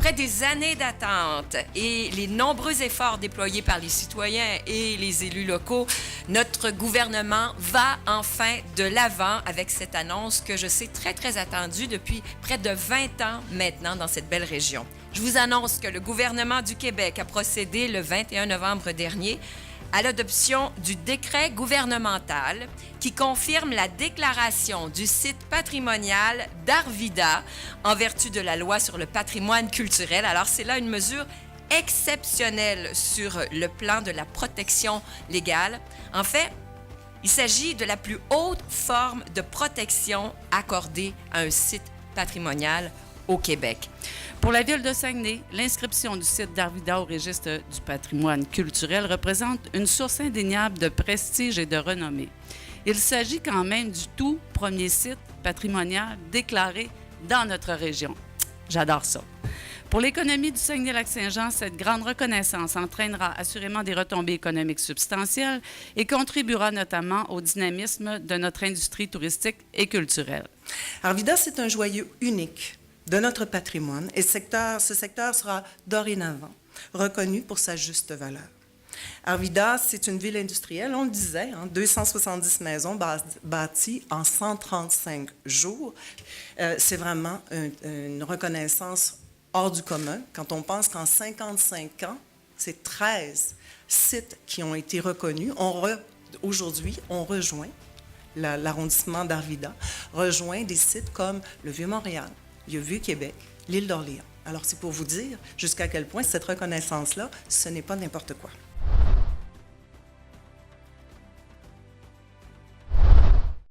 Après des années d'attente et les nombreux efforts déployés par les citoyens et les élus locaux, notre gouvernement va enfin de l'avant avec cette annonce que je sais très, très attendue depuis près de 20 ans maintenant dans cette belle région. Je vous annonce que le gouvernement du Québec a procédé le 21 novembre dernier à l'adoption du décret gouvernemental qui confirme la déclaration du site patrimonial d'Arvida en vertu de la loi sur le patrimoine culturel. Alors, c'est là une mesure exceptionnelle sur le plan de la protection légale. En fait, il s'agit de la plus haute forme de protection accordée à un site patrimonial au Québec. Pour la ville de Saguenay, l'inscription du site d'Arvida au registre du patrimoine culturel représente une source indéniable de prestige et de renommée. Il s'agit quand même du tout premier site patrimonial déclaré dans notre région. J'adore ça. Pour l'économie du Saguenay-Lac-Saint-Jean, cette grande reconnaissance entraînera assurément des retombées économiques substantielles et contribuera notamment au dynamisme de notre industrie touristique et culturelle. Arvida, c'est un joyau unique de notre patrimoine et ce secteur sera dorénavant reconnu pour sa juste valeur. Arvida, c'est une ville industrielle, on le disait, 270 maisons bâties en 135 jours. C'est vraiment une reconnaissance hors du commun quand on pense qu'en 55 ans, c'est 13 sites qui ont été reconnus. Aujourd'hui, on rejoint l'arrondissement d'Arvida, rejoint des sites comme le Vieux-Montréal, le Vieux-Québec, l'île d'Orléans. Alors, c'est pour vous dire jusqu'à quel point cette reconnaissance-là, ce n'est pas n'importe quoi.